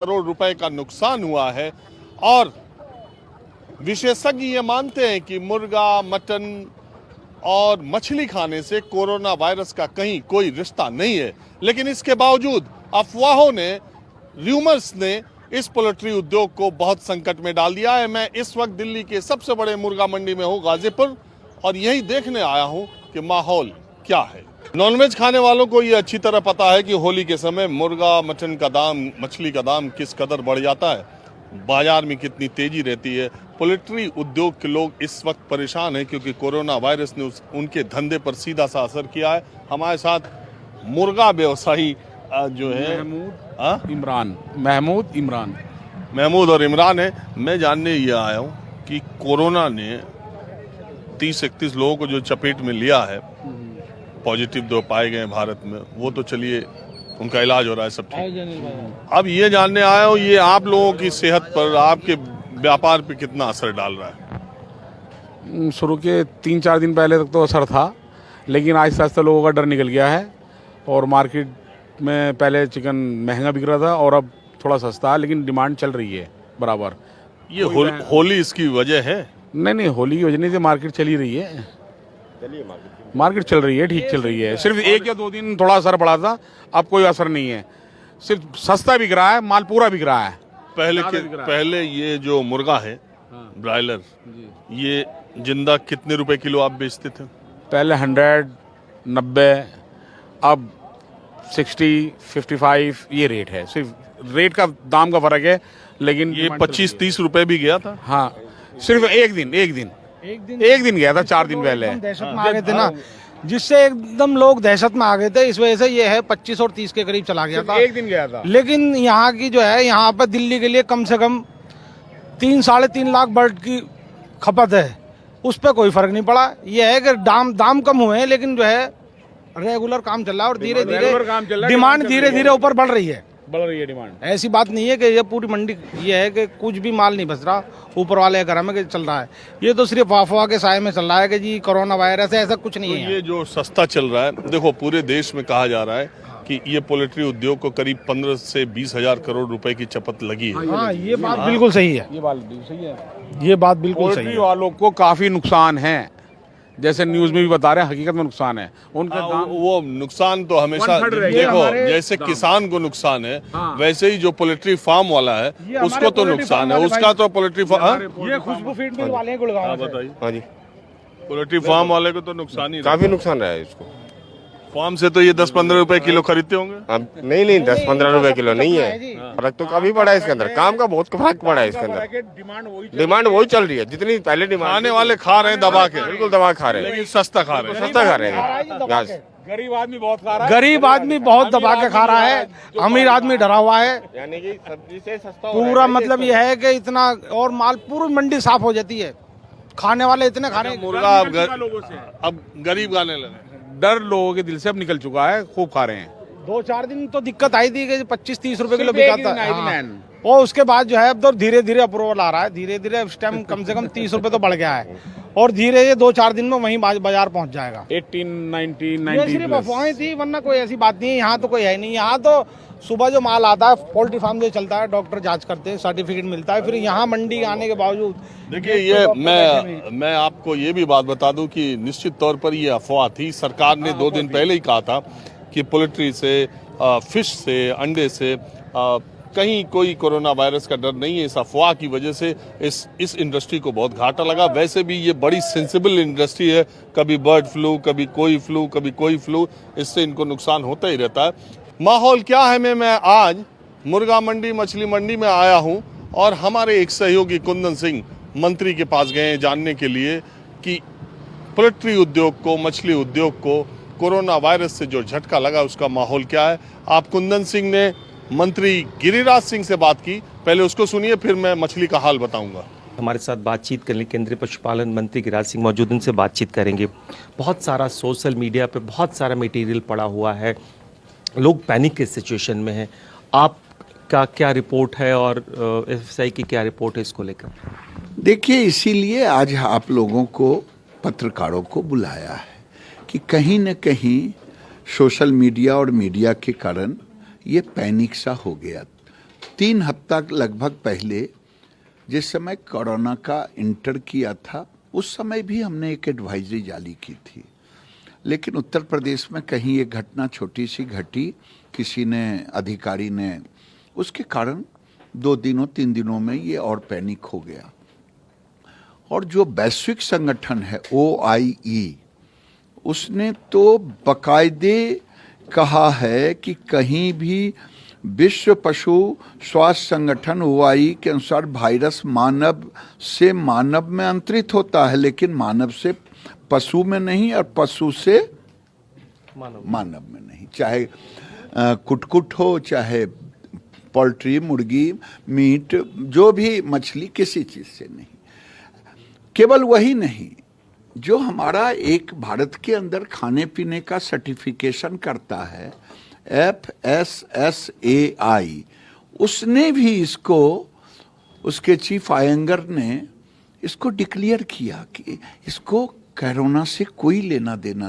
करोड़ रुपए का नुकसान हुआ है और विशेषज्ञ ये मानते हैं कि मुर्गा, मटन और मछली खाने से कोरोना वायरस का कहीं कोई रिश्ता नहीं है। लेकिन इसके बावजूद अफवाहों ने, र्यूमर्स ने इस पोल्ट्री उद्योग को बहुत संकट में डाल दिया है। मैं इस वक्त दिल्ली के सबसे बड़े मुर्गा मंडी में हूँ, गाजीपुर, और यही देखने आया हूँ कि माहौल क्या है। नॉनवेज खाने वालों को ये अच्छी तरह पता है कि होली के समय मुर्गा, मटन का दाम, मछली का दाम किस कदर बढ़ जाता है, बाजार में कितनी तेजी रहती है। पोल्ट्री उद्योग के लोग इस वक्त परेशान हैं क्योंकि कोरोना वायरस ने उनके धंधे पर सीधा सा असर किया है। हमारे साथ मुर्गा व्यवसायी जो है महमूद और इमरान है। मैं जानने ये आया हूँ कि कोरोना ने 30-31 लोगों को जो चपेट में लिया है, पॉजिटिव जो पाए गए भारत में, वो तो चलिए उनका इलाज हो रहा है, सब ठीक। अब ये जानने आया हूँ ये आप लोगों की सेहत पर, आपके व्यापार पे कितना असर डाल रहा है? शुरू के 3-4 दिन पहले तक तो असर था, लेकिन आहिस्ता आहिस्ता लोगों का डर निकल गया है और मार्केट में पहले चिकन महंगा बिक रहा था और अब थोड़ा सस्ता है, लेकिन डिमांड चल रही है बराबर। ये होली इसकी वजह है? नहीं, होली की वजह नहीं से मार्केट चल ही रही है। मार्केट चल रही है, ठीक चल रही है। सिर्फ 1 या 2 दिन थोड़ा असर पड़ा था, अब कोई असर नहीं है। सिर्फ सस्ता बिक रहा है, माल पूरा बिक रहा है। पहले ये जो मुर्गा है, ब्रायलर, ये जिंदा कितने रुपए किलो आप बेचते थे? पहले 100, 90, अब 60, 55 ये रेट है। सिर्फ रेट का, दाम का फर्क है, लेकिन ये 25-30 रुपए भी गया था। हाँ, सिर्फ एक दिन गया था, 4 दिन पहले। दहशत में आ गए थे ना, जिससे एकदम लोग दहशत में आ गए थे। इस वजह से ये है 25 और 30 के करीब चला गया था। एक दिन गया था। लेकिन यहाँ की जो है, यहाँ पर दिल्ली के लिए कम से कम 3-3.5 लाख बर्ड की खपत है, उस पर कोई फर्क नहीं पड़ा। ये है कि दाम कम हुए हैं, लेकिन जो है रेगुलर काम चल रहा है और धीरे धीरे डिमांड धीरे ऊपर बढ़ रही है डिमांड। ऐसी बात नहीं है कि ये पूरी मंडी ये है कि कुछ भी माल नहीं बच रहा, ऊपर वाले घर में चल रहा है। ये तो सिर्फ अफवाह के साए में चल रहा है कि जी कोरोना वायरस है, ऐसा कुछ नहीं है। ये जो सस्ता चल रहा है, देखो पूरे देश में कहा जा रहा है कि ये पोल्ट्री उद्योग को करीब 15 से 20 हजार करोड़ रुपए की चपत लगी है। हाँ, ये बात बिल्कुल सही है। ये बात बिल्कुल सही है। ये बात बिल्कुल सही पोल्ट्री है। वालों को काफी नुकसान है, जैसे न्यूज में भी बता रहे हैं, हकीकत में नुकसान है उनका। वो नुकसान तो हमेशा, देखो जैसे किसान को नुकसान है, वैसे ही जो पोल्ट्री फार्म वाला है उसको तो नुकसान है। उसका तो पोल्ट्री फार्म, ये खुशबू फीड मिल वाले हैं गुड़गांव से। बताइए। हाँ जी, पोल्ट्री फार्म वाले को तो नुकसान ही, काफी नुकसान रहा है इसको। फार्म से तो ये 10-15 रुपए किलो खरीदते होंगे। अब नहीं 10-15 रुपए किलो नहीं है, फर्क तो काफी पड़ा है इसके अंदर। काम का बहुत फर्क पड़ा है इसके अंदर। डिमांड वही चल रही है जितनी पहले डिमांड। खाने वाले खा रहे हैं दबा के, बिल्कुल दबा खा रहे हैं, लेकिन सस्ता खा रहे हैं। सस्ता खा रहे हैं। गरीब आदमी बहुत खा रहा है। गरीब आदमी बहुत दबा के खा रहा है, अमीर आदमी डरा हुआ है। यानी कि सब्जी से सस्ता पूरा मतलब यह है कि इतना और माल, पूरी मंडी साफ हो जाती है। खाने वाले इतने खा रहे हैं। मुर्गा अब गरीब खाने लगे। डर लोगों के दिल से अब निकल चुका है, खूब खा रहे हैं। 2-4 दिन तो दिक्कत आई थी कि 25-30 रुपए किलो बिका था। हाँ। और उसके बाद जो है अब तो धीरे धीरे अप्रूवल आ रहा है। धीरे धीरे इस टाइम कम से कम 30 रुपए तो बढ़ गया है और धीरे ये 2-4 दिन में वहीं बाजार पहुंच जाएगा। 18, 19, ये सिर्फ अफवाहें थी, वरना कोई ऐसी बात नहीं है। यहाँ तो कोई है नहीं। यहाँ तो सुबह जो माल आता है, पोल्ट्री फार्म जो चलता है, डॉक्टर जांच करते हैं, सर्टिफिकेट मिलता है, फिर यहाँ मंडी आने के बावजूद। देखिए, ये मैं आपको ये भी बात बता दूं कि निश्चित तौर पर ये अफवाह थी। सरकार ने 2 दिन पहले ही कहा था कि पोल्ट्री से, फिश से, अंडे से कहीं कोई कोरोना वायरस का डर नहीं है। इस अफवाह की वजह से इस इंडस्ट्री को बहुत घाटा लगा। वैसे भी ये बड़ी सेंसिबल इंडस्ट्री है, कभी बर्ड फ्लू, कभी कोई फ्लू, इससे इनको नुकसान होता ही रहता है। माहौल क्या है मैं आज मुर्गा मंडी, मछली मंडी में आया हूं और हमारे एक सहयोगी कुंदन सिंह मंत्री के पास गए जानने के लिए कि पोल्ट्री उद्योग को, मछली उद्योग को कोरोना वायरस से जो झटका लगा उसका माहौल क्या है। आप कुंदन सिंह ने मंत्री गिरिराज सिंह से बात की, पहले उसको सुनिए, फिर मैं मछली का हाल बताऊंगा। हमारे साथ बातचीत करने केंद्रीय पशुपालन मंत्री गिरिराज सिंह मौजूद, उनसे बातचीत करेंगे। बहुत सारा सोशल मीडिया पे बहुत सारा मटेरियल पड़ा हुआ है, लोग पैनिक के सिचुएशन में हैं। आपका क्या रिपोर्ट है और एफएसआई की क्या रिपोर्ट है इसको लेकर? देखिए, इसीलिए आज आप लोगों को, पत्रकारों को बुलाया है कि कहीं न कहीं सोशल मीडिया और मीडिया के कारण ये पैनिक सा हो गया। 3 हफ्ता लगभग पहले जिस समय कोरोना का इंटर किया था, उस समय भी हमने एक एडवाइजरी जारी की थी, लेकिन उत्तर प्रदेश में कहीं ये घटना छोटी सी घटी, किसी ने अधिकारी ने, उसके कारण 2 दिनों 3 दिनों में ये और पैनिक हो गया। और जो वैश्विक संगठन है OIE, उसने तो बाकायदे कहा है कि कहीं भी विश्व पशु स्वास्थ्य संगठन OIE के अनुसार वायरस मानव से मानव में अंतरित होता है, लेकिन मानव से पशु में नहीं और पशु से मानव में नहीं। चाहे कुटकुट हो, चाहे पोल्ट्री, मुर्गी, मीट, जो भी मछली, किसी चीज से नहीं। केवल वही नहीं, जो हमारा एक भारत के अंदर खाने पीने का सर्टिफिकेशन करता है FSSAI, उसने भी इसको, उसके चीफ आयंगर ने इसको डिक्लेयर किया कि इसको कोरोना से कोई लेना देना